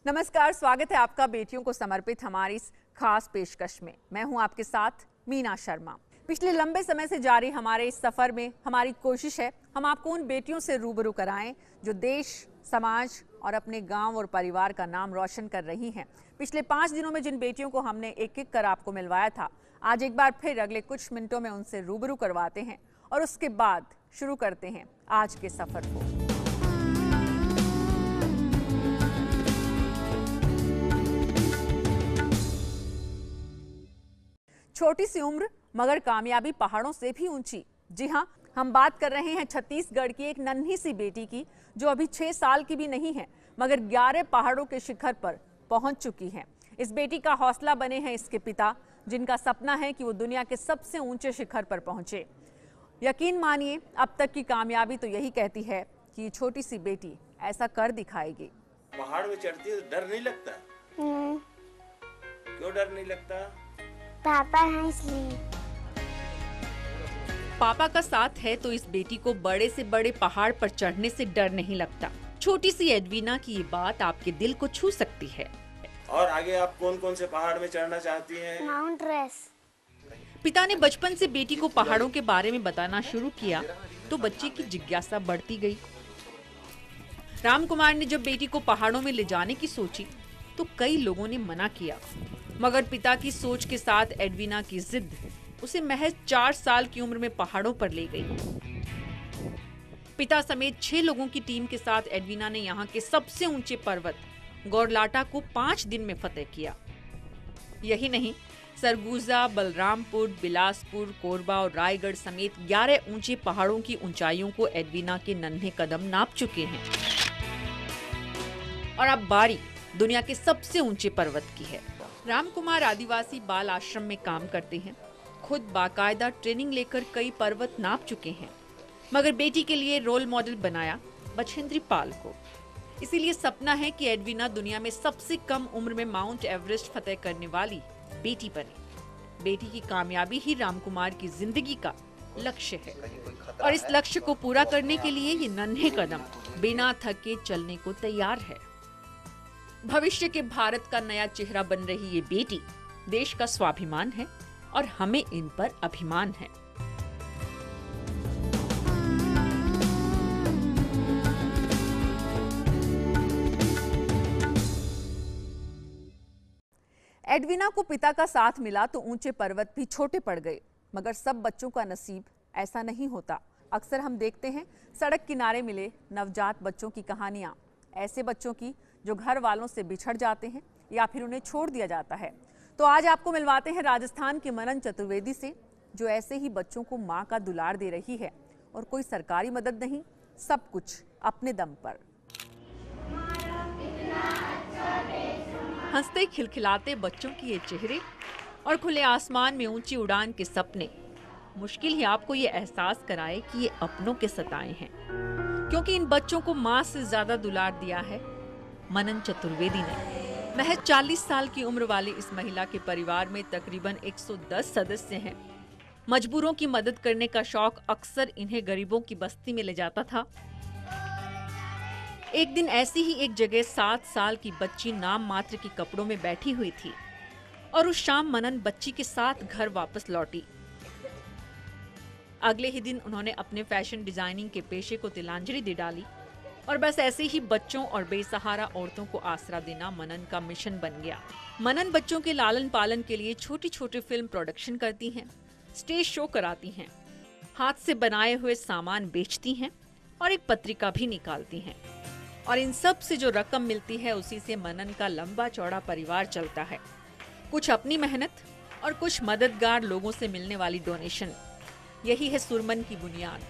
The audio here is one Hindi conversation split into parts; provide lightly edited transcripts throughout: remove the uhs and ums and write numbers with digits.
नमस्कार, स्वागत है आपका बेटियों को समर्पित हमारी इस खास पेशकश में। मैं हूं आपके साथ मीना शर्मा। पिछले लंबे समय से जारी हमारे इस सफर में हमारी कोशिश है हम आपको उन बेटियों से रूबरू कराएं जो देश, समाज और अपने गांव और परिवार का नाम रोशन कर रही हैं। पिछले 5 दिनों में जिन बेटियों को हमने एक-एक कर आपको मिलवाया था, आज एक बार फिर अगले कुछ मिनटों में उनसे रूबरू करवाते हैं और उसके बाद शुरू करते हैं आज के सफर को। छोटी सी उम्र मगर कामयाबी पहाड़ों से भी ऊंची। जी हाँ, हम बात कर रहे हैं छत्तीसगढ़ की एक नन्ही सी बेटी की जो अभी 6 साल की भी नहीं है मगर 11 पहाड़ों के शिखर पर पहुंच चुकी है। इस बेटी का हौसला बने हैं इसके पिता, जिनका सपना है कि वो दुनिया के सबसे ऊंचे शिखर पर पहुंचे। यकीन मानिए, अब तक की कामयाबी तो यही कहती है कि ये छोटी सी बेटी ऐसा कर दिखाएगी। पहाड़ में चढ़ती है तो डर नहीं लगता? क्यों डर नहीं लगता? पापा है इसलिए। पापा का साथ है तो इस बेटी को बड़े से बड़े पहाड़ पर चढ़ने से डर नहीं लगता। छोटी सी एडवीना की ये बात आपके दिल को छू सकती है। और आगे आप कौन कौन से पहाड़ में चढ़ना चाहती हैं? माउंट रेस। पिता ने बचपन से बेटी को पहाड़ों के बारे में बताना शुरू किया तो बच्चे की जिज्ञासा बढ़ती गई। राम कुमार ने जब बेटी को पहाड़ों में ले जाने की सोची तो कई लोगों ने मना किया, मगर पिता की सोच के साथ एडवीना की जिद उसे महज 4 साल की उम्र में पहाड़ों पर ले गई। पिता समेत 6 लोगों की टीम के साथ एडवीना ने यहाँ के सबसे ऊंचे पर्वत गौरलाटा को 5 दिन में फतेह किया। यही नहीं, सरगुजा, बलरामपुर, बिलासपुर, कोरबा और रायगढ़ समेत 11 ऊंचे पहाड़ों की ऊंचाइयों को एडवीना के नन्हे कदम नाप चुके हैं। और अब बारी दुनिया के सबसे ऊंचे पर्वत की है। राम कुमार आदिवासी बाल आश्रम में काम करते हैं। खुद बाकायदा ट्रेनिंग लेकर कई पर्वत नाप चुके हैं, मगर बेटी के लिए रोल मॉडल बनाया बछेंद्री पाल को। इसीलिए सपना है कि एडवीना दुनिया में सबसे कम उम्र में माउंट एवरेस्ट फतेह करने वाली बेटी बने। बेटी की कामयाबी ही राम कुमार की जिंदगी का लक्ष्य है और इस लक्ष्य को पूरा करने के लिए ये नन्हे कदम बिना थके चलने को तैयार है। भविष्य के भारत का नया चेहरा बन रही ये बेटी देश का स्वाभिमान है और हमें इन पर अभिमान है। एडवीना को पिता का साथ मिला तो ऊंचे पर्वत भी छोटे पड़ गए, मगर सब बच्चों का नसीब ऐसा नहीं होता। अक्सर हम देखते हैं सड़क किनारे मिले नवजात बच्चों की कहानियां, ऐसे बच्चों की जो घर वालों से बिछड़ जाते हैं या फिर उन्हें छोड़ दिया जाता है। तो आज आपको मिलवाते हैं राजस्थान के मनन चतुर्वेदी से, जो ऐसे ही बच्चों को माँ का दुलार दे रही है और कोई सरकारी मदद नहीं, सब कुछ अपने दम पर। हंसते खिलखिलाते बच्चों के ये चेहरे और खुले आसमान में ऊंची उड़ान के सपने मुश्किल ही आपको ये एहसास कराए कि ये अपनों के सताए हैं, क्योंकि इन बच्चों को माँ से ज्यादा दुलार दिया है मनन चतुर्वेदी ने। महज 40 साल की उम्र वाली इस महिला के परिवार में तकरीबन 110 सदस्य हैं। मजबूरों की मदद करने का शौक अक्सर इन्हें गरीबों की बस्ती में ले जाता था। एक दिन ऐसी ही एक जगह 7 साल की बच्ची नाम मात्र के कपड़ों में बैठी हुई थी और उस शाम मनन बच्ची के साथ घर वापस लौटी। अगले ही दिन उन्होंने अपने फैशन डिजाइनिंग के पेशे को तिलांजलि दे डाली और बस ऐसे ही बच्चों और बेसहारा औरतों को आसरा देना मनन का मिशन बन गया। मनन बच्चों के लालन पालन के लिए छोटी छोटी फिल्म प्रोडक्शन करती हैं, स्टेज शो कराती हैं, हाथ से बनाए हुए सामान बेचती हैं और एक पत्रिका भी निकालती हैं। और इन सब से जो रकम मिलती है उसी से मनन का लंबा चौड़ा परिवार चलता है। कुछ अपनी मेहनत और कुछ मददगार लोगों से मिलने वाली डोनेशन, यही है सुरमन की बुनियाद।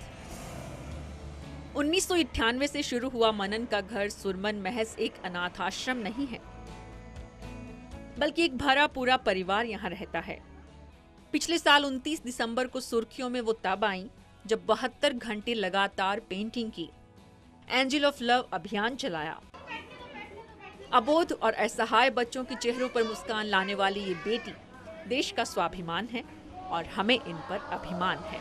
1998 से शुरू हुआ मनन का घर सुरमन महज एक अनाथ आश्रम नहीं है, बल्कि एक भरा पूरा परिवार यहाँ रहता है। पिछले साल 29 दिसंबर को सुर्खियों में वो तब आई जब 72 घंटे लगातार पेंटिंग की, एंजल ऑफ लव अभियान चलाया। अबोध और असहाय बच्चों के चेहरों पर मुस्कान लाने वाली ये बेटी देश का स्वाभिमान है और हमें इन पर अभिमान है।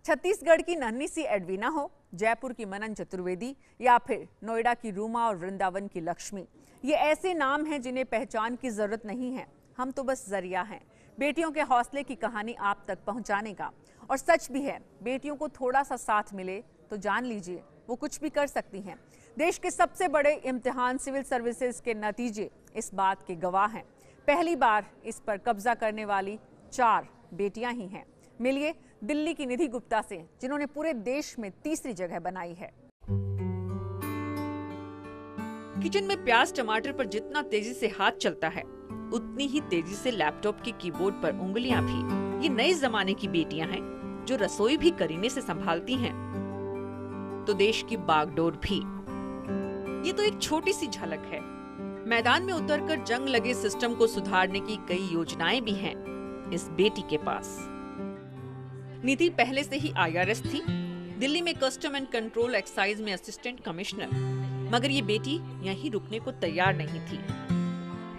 छत्तीसगढ़ की नन्ही सी एडवीना हो, जयपुर की मनन चतुर्वेदी या फिर नोएडा की रूमा और वृंदावन की लक्ष्मी, ये ऐसे नाम हैं जिन्हें पहचान की जरूरत नहीं है। हम तो बस जरिया हैं बेटियों के हौसले की कहानी आप तक पहुंचाने का। और सच भी है, बेटियों को थोड़ा सा साथ मिले तो जान लीजिए वो कुछ भी कर सकती हैं। देश के सबसे बड़े इम्तिहान सिविल सर्विसेज के नतीजे इस बात के गवाह हैं। पहली बार इस पर कब्जा करने वाली 4 बेटियां ही हैं। मिलिए दिल्ली की निधि गुप्ता से, जिन्होंने पूरे देश में तीसरी जगह बनाई है। किचन में प्याज टमाटर पर जितना तेजी से हाथ चलता है, उतनी ही तेजी से लैपटॉप के कीबोर्ड पर उंगलियां भी ये नए जमाने की बेटियां हैं, जो रसोई भी करीने से संभालती हैं, तो देश की बागडोर भी। ये तो एक छोटी सी झलक है। मैदान में उतरकर जंग लगे सिस्टम को सुधारने की कई योजनाएं भी हैं इस बेटी के पास। निधि पहले से ही IRS थी, दिल्ली में कस्टम एंड कंट्रोल एक्साइज में असिस्टेंट कमिश्नर, मगर ये बेटी यहीं रुकने को तैयार नहीं थी।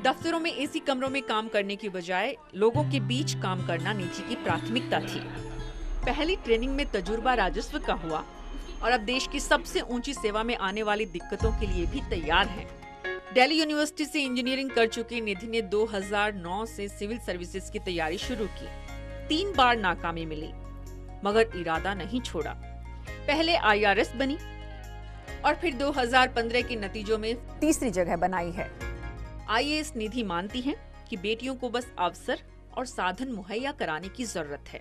दफ्तरों में AC कमरों में काम करने की बजाय लोगों के बीच काम करना निधि की प्राथमिकता थी। पहली ट्रेनिंग में तजुर्बा राजस्व का हुआ और अब देश की सबसे ऊंची सेवा में आने वाली दिक्कतों के लिए भी तैयार हैं। दिल्ली यूनिवर्सिटी से इंजीनियरिंग कर चुकी निधि ने 2009 से सिविल सर्विसेज की तैयारी शुरू की। 3 बार नाकामी मिली, मगर इरादा नहीं छोड़ा। पहले IRS बनी और फिर 2015 के नतीजों में तीसरी जगह बनाई है। IAS निधि मानती हैं कि बेटियों को बस अवसर और साधन मुहैया कराने की जरूरत है।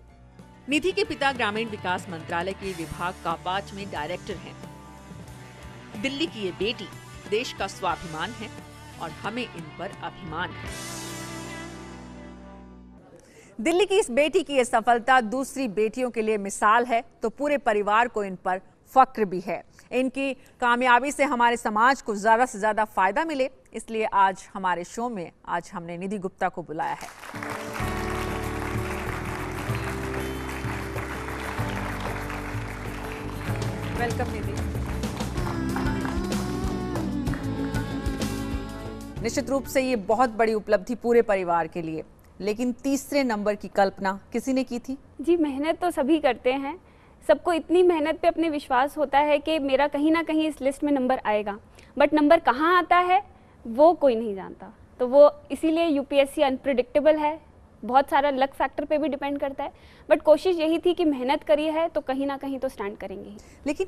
निधि के पिता ग्रामीण विकास मंत्रालय के विभाग कापाच में डायरेक्टर हैं। दिल्ली की ये बेटी देश का स्वाभिमान है और हमें इन पर अभिमान है। दिल्ली की इस बेटी की ये सफलता दूसरी बेटियों के लिए मिसाल है, तो पूरे परिवार को इन पर फक्र भी है। इनकी कामयाबी से हमारे समाज को ज्यादा से ज्यादा फायदा मिले, इसलिए आज हमारे शो में हमने निधि गुप्ता को बुलाया है। वेलकम निधि। निश्चित रूप से ये बहुत बड़ी उपलब्धि पूरे परिवार के लिए, लेकिन तीसरे नंबर की कल्पना किसी ने की थी? जी, मेहनत तो सभी करते हैं। सबको इतनी मेहनत पे अपने विश्वास होता है कि मेरा कहीं ना कहीं इस लिस्ट में नंबर आएगा, बट नंबर कहाँ आता है वो कोई नहीं जानता। तो वो इसीलिए UPSC अनप्रिडिक्टेबल है, बहुत सारा लक फैक्टर पे भी डिपेंड करता है, बट कोशिश यही थी कि मेहनत करी है तो कहीं ना कहीं तो स्टैंड करेंगे ही। लेकिन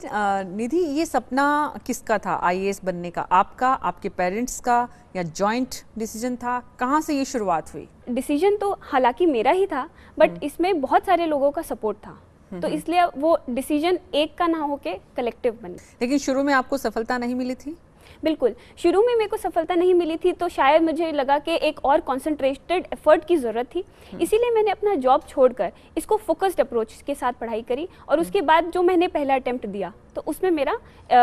निधि, ये सपना किसका था IAS बनने का? आपका, आपके पेरेंट्स का, या जॉइंट डिसीजन था? कहाँ से ये शुरुआत हुई? डिसीजन तो हालांकि मेरा ही था, बट इसमें बहुत सारे लोगों का सपोर्ट था, तो इसलिए वो डिसीजन एक का ना होके कलेक्टिव बनी। लेकिन शुरू में आपको सफलता नहीं मिली थी? बिल्कुल, शुरू में मेरे को सफलता नहीं मिली थी, तो शायद मुझे लगा कि एक और कॉन्सेंट्रेटेड एफर्ट की ज़रूरत थी। इसीलिए मैंने अपना जॉब छोड़कर इसको फोकस्ड अप्रोच के साथ पढ़ाई करी, और उसके बाद जो मैंने पहला अटेम्प्ट दिया तो उसमें मेरा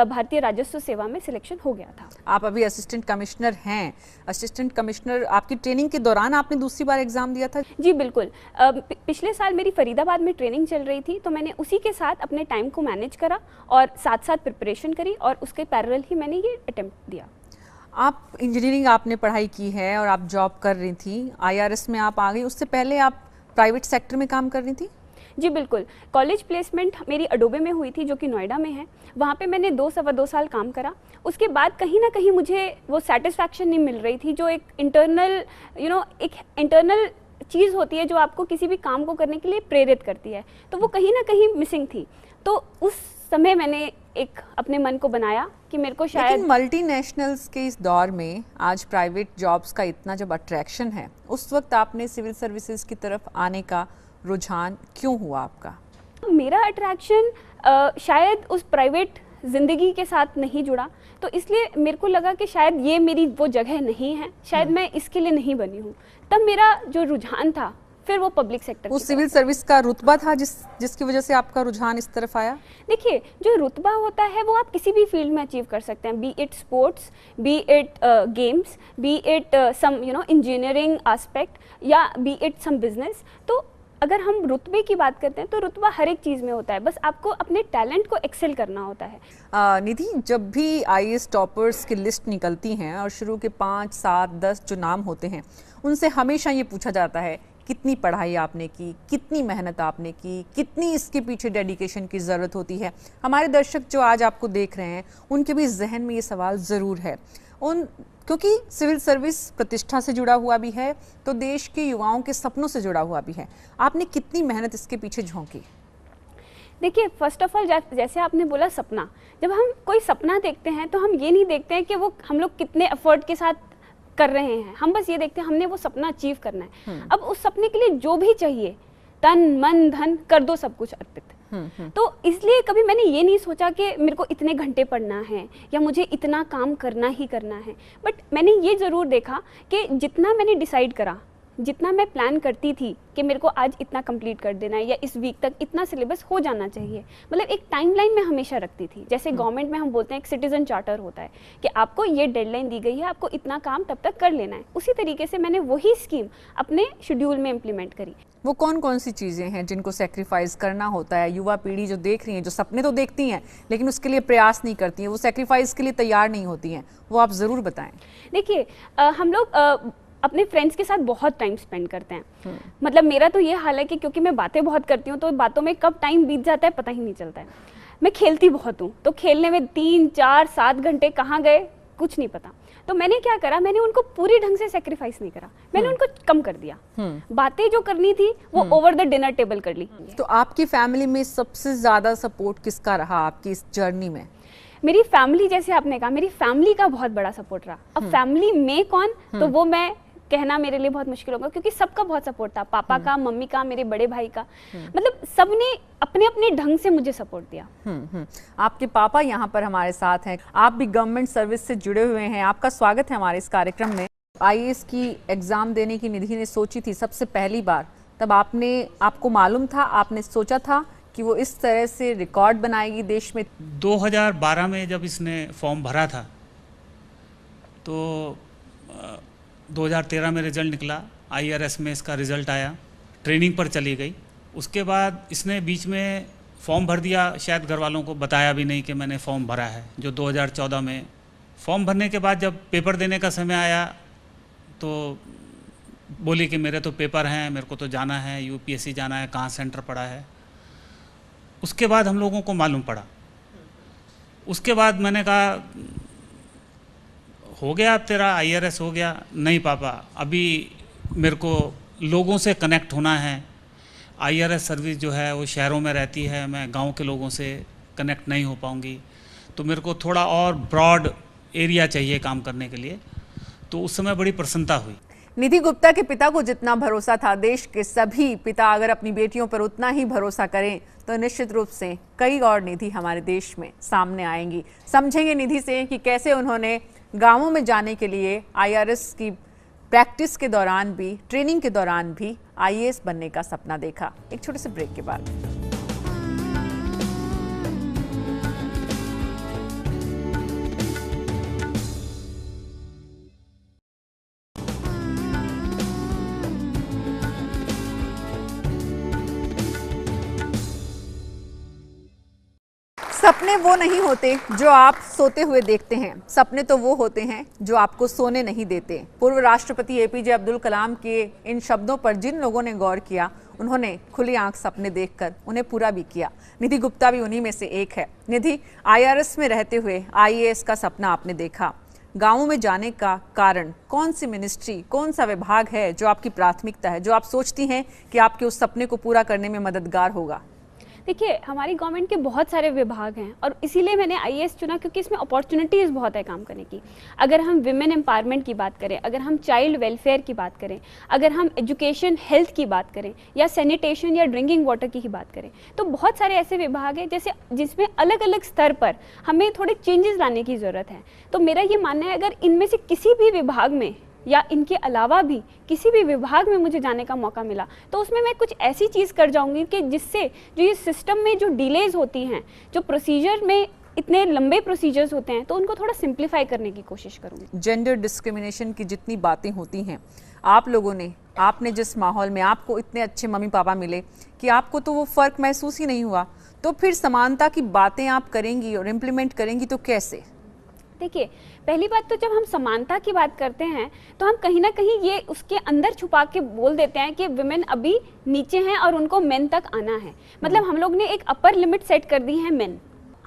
भारतीय राजस्व सेवा में सिलेक्शन हो गया था। आप अभी असिस्टेंट कमिश्नर हैं। असिस्टेंट कमिश्नर, आपकी ट्रेनिंग के दौरान आपने दूसरी बार एग्जाम दिया था? जी बिल्कुल। पिछले साल मेरी फरीदाबाद में ट्रेनिंग चल रही थी, तो मैंने उसी के साथ अपने टाइम को मैनेज करा और साथ साथ प्रिपरेशन करी, और उसके पैरेलल ही मैंने ये अटेम्प्ट दिया। आप इंजीनियरिंग आपने पढ़ाई की है और आप जॉब कर रही थी, IRS में आप आ गई। उससे पहले आप प्राइवेट सेक्टर में काम कर रही थी? जी बिल्कुल। कॉलेज प्लेसमेंट मेरी अडोबे में हुई थी, जो कि नोएडा में है। वहाँ पे मैंने 2 साल काम करा। उसके बाद कहीं ना कहीं मुझे वो सेटिस्फैक्शन नहीं मिल रही थी, जो एक इंटरनल एक इंटरनल चीज़ होती है जो आपको किसी भी काम को करने के लिए प्रेरित करती है, तो वो कहीं ना कहीं मिसिंग थी। तो उस समय मैंने एक अपने मन को बनाया कि मेरे को शायद। लेकिन मल्टीनेशनल्स के इस दौर में आज प्राइवेट जॉब्स का इतना जब अट्रैक्शन है, उस वक्त आपने सिविल सर्विसेज की तरफ आने का रुझान क्यों हुआ आपका? मेरा अट्रैक्शन शायद उस प्राइवेट ज़िंदगी के साथ नहीं जुड़ा, तो इसलिए मेरे को लगा कि शायद ये मेरी वो जगह नहीं है, शायद मैं इसके लिए नहीं बनी हूँ। तब मेरा जो रुझान था फिर वो पब्लिक सेक्टर। वो सिविल सर्विस का रुतबा था जिसकी वजह से आपका रुझान इस तरफ आया? देखिए, जो रुतबा होता है वो आप किसी भी फील्ड में अचीव कर सकते हैं, be it sports, be it games, be it some engineering aspect, या बी इट सम बिजनेस। तो अगर हम रुतबे की बात करते हैं तो रुतबा हर एक चीज़ में होता है, बस आपको अपने टैलेंट को एक्सेल करना होता है। निधि, जब भी IAS टॉपर्स की लिस्ट निकलती हैं और शुरू के 5, 7, 10 जो नाम होते हैं, उनसे हमेशा ये पूछा जाता है कितनी पढ़ाई आपने की, कितनी मेहनत आपने की, कितनी इसके पीछे डेडिकेशन की ज़रूरत होती है। हमारे दर्शक जो आज आपको देख रहे हैं उनके भी जहन में ये सवाल ज़रूर है, क्योंकि सिविल सर्विस प्रतिष्ठा से जुड़ा हुआ भी है तो देश के युवाओं के सपनों से जुड़ा हुआ भी है। आपने कितनी मेहनत इसके पीछे झोंकी? देखिए, फर्स्ट ऑफ ऑल जैसे आपने बोला सपना, जब हम कोई सपना देखते हैं तो हम ये नहीं देखते हैं कि वो हम लोग कितने एफर्ट के साथ कर रहे हैं, हम बस ये देखते हैं हमने वो सपना अचीव करना है। अब उस सपने के लिए जो भी चाहिए, तन मन धन कर दो सब कुछ अर्पित। तो इसलिए कभी मैंने ये नहीं सोचा कि मेरे को इतने घंटे पढ़ना है या मुझे इतना काम करना ही करना है, बट मैंने ये ज़रूर देखा कि जितना मैंने डिसाइड करा, जितना मैं प्लान करती थी कि मेरे को आज इतना कंप्लीट कर देना है या इस वीक तक इतना सिलेबस हो जाना चाहिए, मतलब एक टाइमलाइन मैं हमेशा रखती थी। जैसे गवर्नमेंट में हम बोलते हैं एक सिटीजन चार्टर होता है कि आपको ये डेडलाइन दी गई है, आपको इतना काम तब तक कर लेना है। उसी तरीके से मैंने वही स्कीम अपने शेड्यूल में इम्प्लीमेंट करी। वो कौन कौन सी चीज़ें हैं जिनको सेक्रीफाइस करना होता है? युवा पीढ़ी जो देख रही है, जो सपने तो देखती हैं लेकिन उसके लिए प्रयास नहीं करती हैं, वो सेक्रीफाइस के लिए तैयार नहीं होती हैं, वो आप ज़रूर बताएं। देखिए, हम लोग अपने फ्रेंड्स के साथ बहुत टाइम स्पेंड करते हैं। मतलब मेरा तो ये हाल है कि क्योंकि मैं बातें बहुत करती हूँ तो बातों में कब टाइम बीत जाता है पता ही नहीं चलता है। मैं खेलती बहुत हूँ तो खेलने में 3, 4, 7 घंटे कहाँ गए कुछ नहीं पता। तो मैंने क्या करा, मैंने उनको पूरी ढंग से सेक्रीफाइस नहीं करा, मैंने उनको कम कर दिया। बातें जो करनी थी वो ओवर द डिनर टेबल कर ली। तो आपकी फैमिली में सबसे ज़्यादा सपोर्ट किसका रहा आपकी इस जर्नी में? मेरी फैमिली, जैसे आपने कहा, मेरी फैमिली का बहुत बड़ा सपोर्ट रहा। अब फैमिली में कौन, तो वो मैं कहना मेरे लिए बहुत मुश्किल होगा क्योंकि सबका बहुत सपोर्ट था, पापा का, मम्मी का, मेरे बड़े भाई का, मतलब सबने अपने अपने ढंग से मुझे सपोर्ट दिया। आपके पापा यहाँ पर हमारे साथ हैं, आप भी गवर्नमेंट सर्विस से जुड़े हुए हैं, आपका स्वागत है हमारे इस कार्यक्रम में। आईएएस की एग्जाम देने की निधि ने सोची थी सबसे पहली बार, तब आपको मालूम था, आपने सोचा था कि वो इस तरह से रिकॉर्ड बनाएगी देश में? 2012 में जब इसने फॉर्म भरा था तो 2013 में रिज़ल्ट निकला, आईआरएस में इसका रिज़ल्ट आया, ट्रेनिंग पर चली गई। उसके बाद इसने बीच में फॉर्म भर दिया, शायद घर वालों को बताया भी नहीं कि मैंने फॉर्म भरा है। जो 2014 में फॉर्म भरने के बाद जब पेपर देने का समय आया तो बोली कि मेरे तो पेपर हैं, मेरे को तो जाना है, यूपीएससी जाना है, कहाँ सेंटर पड़ा है। उसके बाद हम लोगों को मालूम पड़ा। उसके बाद मैंने कहा हो गया तेरा आईआरएस हो गया? नहीं पापा, अभी मेरे को लोगों से कनेक्ट होना है। आईआरएस सर्विस जो है वो शहरों में रहती है, मैं गांव के लोगों से कनेक्ट नहीं हो पाऊंगी, तो मेरे को थोड़ा और ब्रॉड एरिया चाहिए काम करने के लिए। तो उस समय बड़ी प्रसन्नता हुई। निधि गुप्ता के पिता को जितना भरोसा था, देश के सभी पिता अगर अपनी बेटियों पर उतना ही भरोसा करें तो निश्चित रूप से कई और निधि हमारे देश में सामने आएंगी। समझेंगे निधि से कि कैसे उन्होंने गांवों में जाने के लिए आईआरएस की प्रैक्टिस के दौरान भी, ट्रेनिंग के दौरान भी आईएएस बनने का सपना देखा। एक छोटे से ब्रेक के बाद। सपने वो नहीं होते जो आप सोते हुए देखते हैं, सपने तो वो होते हैं जो आपको सोने नहीं देते। पूर्व राष्ट्रपति एपीजे अब्दुल कलाम के इन शब्दों पर जिन लोगों ने गौर किया, उन्होंने खुली आंख सपने देखकर उन्हें पूरा भी किया। निधि गुप्ता भी उन्हीं में से एक है। निधि, आईआरएस में रहते हुए आईएएस का सपना आपने देखा, गाँवों में जाने का कारण कौन सी मिनिस्ट्री, कौन सा विभाग है जो आपकी प्राथमिकता है, जो आप सोचती हैं कि आपके उस सपने को पूरा करने में मददगार होगा? देखिए, हमारी गवर्नमेंट के बहुत सारे विभाग हैं और इसीलिए मैंने आईएएस चुना क्योंकि इसमें अपॉर्चुनिटीज़ बहुत है काम करने की। अगर हम विमेन एम्पावरमेंट की बात करें, अगर हम चाइल्ड वेलफेयर की बात करें, अगर हम एजुकेशन हेल्थ की बात करें या सैनिटेशन या ड्रिंकिंग वाटर की ही बात करें, तो बहुत सारे ऐसे विभाग हैं जैसे जिसमें अलग अलग स्तर पर हमें थोड़े चेंजेस लाने की ज़रूरत है। तो मेरा ये मानना है अगर इनमें से किसी भी विभाग में या इनके अलावा भी किसी भी विभाग में मुझे जाने का मौका मिला तो उसमें मैं कुछ ऐसी चीज़ कर जाऊंगी कि जिससे जो ये सिस्टम में जो डिलेज होती हैं, जो प्रोसीजर में इतने लंबे प्रोसीजर्स होते हैं, तो उनको थोड़ा सिंप्लीफाई करने की कोशिश करूंगी। जेंडर डिस्क्रिमिनेशन की जितनी बातें होती हैं, आप लोगों ने, आपने जिस माहौल में, आपको इतने अच्छे मम्मी पापा मिले कि आपको तो वो फ़र्क महसूस ही नहीं हुआ, तो फिर समानता की बातें आप करेंगी और इम्प्लीमेंट करेंगी तो कैसे? देखिए, पहली बात तो जब हम समानता की बात करते हैं तो हम कहीं ना कहीं ये उसके अंदर छुपा के बोल देते हैं कि विमेन अभी नीचे हैं और उनको मेन तक आना है। मतलब हम लोग ने एक अपर लिमिट सेट कर दी है मेन।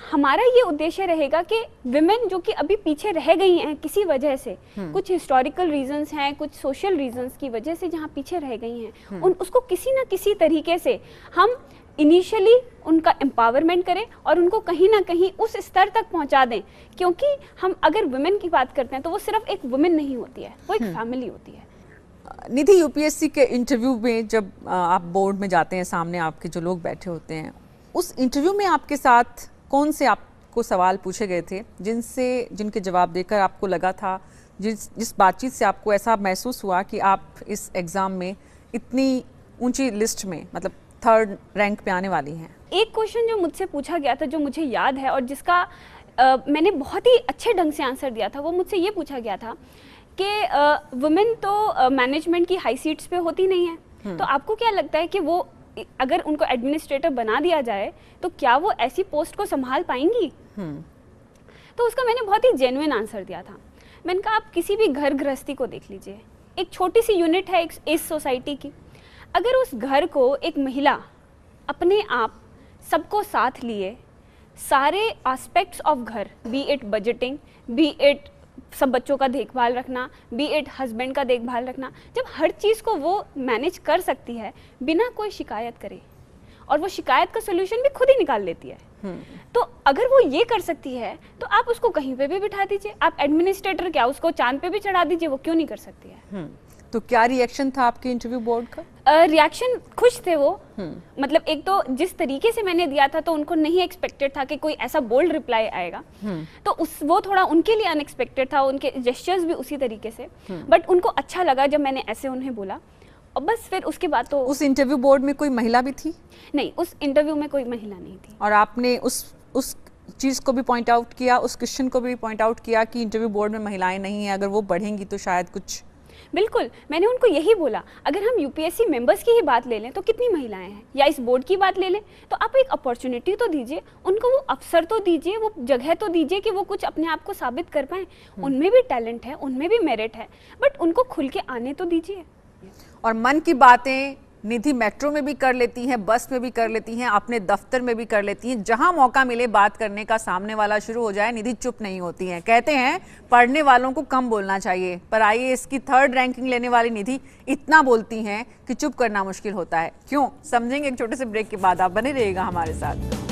हमारा ये उद्देश्य रहेगा कि विमेन जो कि अभी पीछे रह गई हैं किसी वजह से, कुछ हिस्टोरिकल रीजंस हैं, कुछ सोशल रीजंस की वजह से जहाँ पीछे रह गई हैं, उसको किसी ना किसी तरीके से हम इनिशियली उनका एम्पावरमेंट करें और उनको कहीं ना कहीं उस स्तर तक पहुंचा दें। क्योंकि हम अगर वुमेन की बात करते हैं तो वो सिर्फ एक वुमेन नहीं होती है, वो एक फैमिली होती है। निधि, यूपीएससी के इंटरव्यू में जब आप बोर्ड में जाते हैं, सामने आपके जो लोग बैठे होते हैं, उस इंटरव्यू में आपके साथ कौन से आपको सवाल पूछे गए थे जिनके जवाब देकर आपको लगा था, जिस बातचीत से आपको ऐसा महसूस हुआ कि आप इस एग्ज़ाम में इतनी ऊंची लिस्ट में, मतलब 3rd रैंक पे आने वाली हैं? एक क्वेश्चन जो मुझसे पूछा गया था, जो मुझे याद है और जिसका मैंने बहुत ही अच्छे ढंग से आंसर दिया था, वो मुझसे ये पूछा गया था कि वुमेन तो मैनेजमेंट की हाई सीट्स पे होती नहीं है, तो आपको क्या लगता है कि वो अगर उनको एडमिनिस्ट्रेटर बना दिया जाए तो क्या वो ऐसी पोस्ट को संभाल पाएंगी? तो उसका मैंने बहुत ही जेन्युइन आंसर दिया था। मैंने कहा, आप किसी भी घर गृहस्थी को देख लीजिए, एक छोटी सी यूनिट है इस सोसाइटी की, अगर उस घर को एक महिला अपने आप सबको साथ लिए सारे एस्पेक्ट्स ऑफ घर, B it budgeting, B it सब बच्चों का देखभाल रखना, बी इट हस्बैंड का देखभाल रखना, जब हर चीज़ को वो मैनेज कर सकती है बिना कोई शिकायत करे, और वो शिकायत का सोल्यूशन भी खुद ही निकाल लेती है, तो अगर वो ये कर सकती है तो आप उसको कहीं पे भी बिठा दीजिए। आप एडमिनिस्ट्रेटर क्या, उसको चांद पे भी चढ़ा दीजिए, वो क्यों नहीं कर सकती है? तो क्या रिएक्शन था आपके इंटरव्यू बोर्ड का? रिएक्शन खुश थे वो। मतलब एक तो जिस तरीके से मैंने दिया था तो उनको नहीं एक्सपेक्टेड था कि कोई ऐसा बोल्ड रिप्लाई आएगा, तो वो थोड़ा उनके लिए अनएक्सपेक्टेड था, उनके जेस्चर्स भी उसी तरीके से, बट उनको अच्छा लगा जब मैंने ऐसे उन्हें बोला। और बस फिर उसके बाद तो उस इंटरव्यू बोर्ड में कोई महिला भी थी? नहीं, उस इंटरव्यू में कोई महिला नहीं थी। और आपने उस चीज़ को भी पॉइंट आउट किया, उस क्वेश्चन को भी पॉइंट आउट किया कि इंटरव्यू बोर्ड में महिलाएं नहीं हैं, अगर वो बढ़ेंगी तो शायद कुछ? बिल्कुल, मैंने उनको यही बोला, अगर हम यूपीएससी मेंबर्स की ही बात ले लें तो कितनी महिलाएं हैं, या इस बोर्ड की बात ले लें तो आप एक अपॉर्चुनिटी तो दीजिए उनको, वो अवसर तो दीजिए, वो जगह तो दीजिए कि वो कुछ अपने आप को साबित कर पाएं। उनमें भी टैलेंट है, उनमें भी मेरिट है, बट उनको खुल के आने तो दीजिए। और मन की बातें निधि मेट्रो में भी कर लेती हैं, बस में भी कर लेती हैं, अपने दफ्तर में भी कर लेती हैं, जहां मौका मिले बात करने का, सामने वाला शुरू हो जाए, निधि चुप नहीं होती हैं। कहते हैं पढ़ने वालों को कम बोलना चाहिए, पर आईएएस की 3rd रैंकिंग लेने वाली निधि इतना बोलती हैं कि चुप करना मुश्किल होता है। क्यों, समझेंगे एक छोटे से ब्रेक के बाद। आप बने रहिएगा हमारे साथ।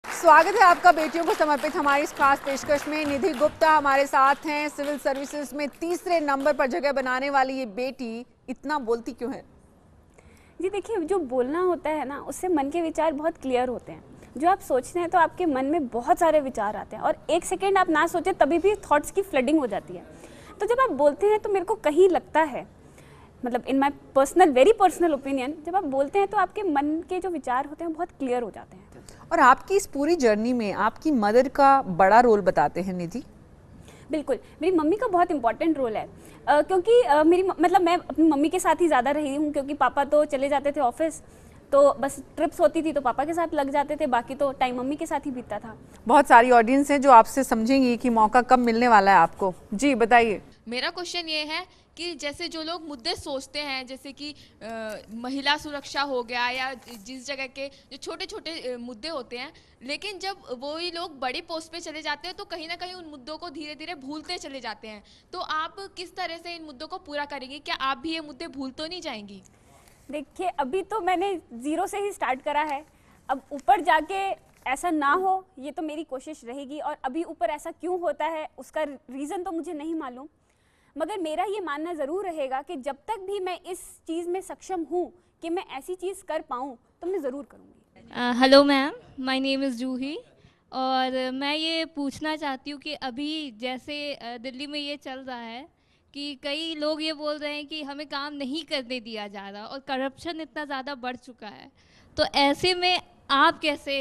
स्वागत है आपका बेटियों को समर्पित हमारी इस खास पेशकश में। निधि गुप्ता हमारे साथ हैं। सिविल सर्विसेज में 3रे नंबर पर जगह बनाने वाली ये बेटी इतना बोलती क्यों है? जी देखिए, जो बोलना होता है ना, उससे मन के विचार बहुत क्लियर होते हैं। जो आप सोचते हैं तो आपके मन में बहुत सारे विचार आते हैं, और 1 सेकेंड आप ना सोचे तभी भी थॉट्स की फ्लडिंग हो जाती है। तो जब आप बोलते हैं तो मेरे को कहीं लगता है, मतलब in my personal, very personal opinion, जब आप बोलते हैं तो आपके मन के जो विचार होते हैं बहुत क्लियर हो जाते हैं। और आपकी इस पूरी जर्नी में आपकी मदर का बड़ा रोल बताते हैं निधि? बिल्कुल, मेरी मम्मी का बहुत इंपॉर्टेंट रोल है, क्योंकि मैं अपनी मम्मी के साथ ही ज़्यादा रही हूँ, क्योंकि पापा तो चले जाते थे ऑफिस, तो बस ट्रिप्स होती थी तो पापा के साथ लग जाते थे, बाकी तो टाइम मम्मी के साथ ही बीतता था। बहुत सारी ऑडियंस है जो आपसे समझेंगी कि मौका कब मिलने वाला है आपको। जी बताइए। मेरा क्वेश्चन ये है कि जैसे जो लोग मुद्दे सोचते हैं, जैसे कि महिला सुरक्षा हो गया, या जिस जगह के जो छोटे छोटे मुद्दे होते हैं, लेकिन जब वही लोग बड़ी पोस्ट पे चले जाते हैं तो कहीं ना कहीं उन मुद्दों को धीरे धीरे भूलते चले जाते हैं। तो आप किस तरह से इन मुद्दों को पूरा करेंगी? क्या आप भी ये मुद्दे भूल तो नहीं जाएंगी? देखिए, अभी तो मैंने 0 से ही स्टार्ट करा है, अब ऊपर जाके ऐसा ना हो ये तो मेरी कोशिश रहेगी। और अभी ऊपर ऐसा क्यों होता है उसका रीज़न तो मुझे नहीं मालूम, मगर मेरा ये मानना ज़रूर रहेगा कि जब तक भी मैं इस चीज़ में सक्षम हूँ कि मैं ऐसी चीज़ कर पाऊँ तो मैं ज़रूर करूँगी। Hello ma'am, my name is Juhi, और मैं ये पूछना चाहती हूँ कि अभी जैसे दिल्ली में ये चल रहा है कि कई लोग ये बोल रहे हैं कि हमें काम नहीं करने दिया जा रहा, और करप्शन इतना ज़्यादा बढ़ चुका है, तो ऐसे में आप कैसे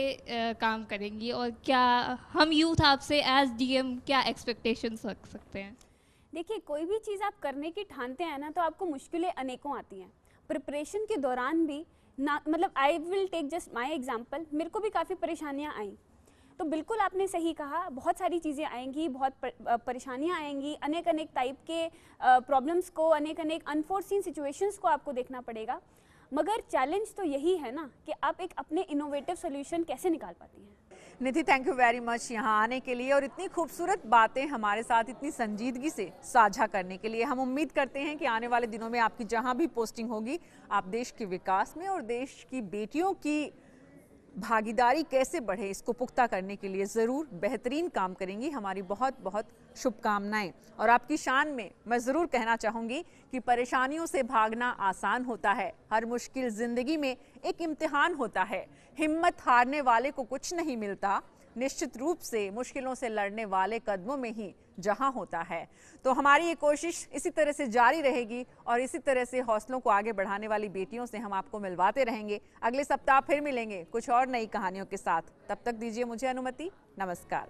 काम करेंगी और क्या हम यूथ आपसे एज डीएम क्या एक्सपेक्टेशंस रख सकते हैं? देखिए, कोई भी चीज़ आप करने की ठानते हैं ना, तो आपको मुश्किलें अनेकों आती हैं। प्रिपरेशन के दौरान भी ना, मतलब I will take just my example, मेरे को भी काफ़ी परेशानियां आई। तो बिल्कुल आपने सही कहा, बहुत सारी चीज़ें आएंगी, बहुत परेशानियां आएंगी, अनेक अनेक टाइप के प्रॉब्लम्स को, अनेक अनेक अनफोर्सीन सिचुएशंस को आपको देखना पड़ेगा। मगर चैलेंज तो यही है ना कि आप एक अपने इनोवेटिव सोल्यूशन कैसे निकाल पाती हैं। निधि, थैंक यू वेरी मच यहाँ आने के लिए और इतनी खूबसूरत बातें हमारे साथ इतनी संजीदगी से साझा करने के लिए। हम उम्मीद करते हैं कि आने वाले दिनों में आपकी जहाँ भी पोस्टिंग होगी, आप देश के विकास में और देश की बेटियों की भागीदारी कैसे बढ़े इसको पुख्ता करने के लिए ज़रूर बेहतरीन काम करेंगी। हमारी बहुत बहुत शुभकामनाएं। और आपकी शान में मैं ज़रूर कहना चाहूँगी कि परेशानियों से भागना आसान होता है, हर मुश्किल ज़िंदगी में एक इम्तिहान होता है। हिम्मत हारने वाले को कुछ नहीं मिलता, निश्चित रूप से मुश्किलों से लड़ने वाले कदमों में ही जहां होता है। तो हमारी ये कोशिश इसी तरह से जारी रहेगी और इसी तरह से हौसलों को आगे बढ़ाने वाली बेटियों से हम आपको मिलवाते रहेंगे। अगले सप्ताह फिर मिलेंगे कुछ और नई कहानियों के साथ। तब तक दीजिए मुझे अनुमति। नमस्कार।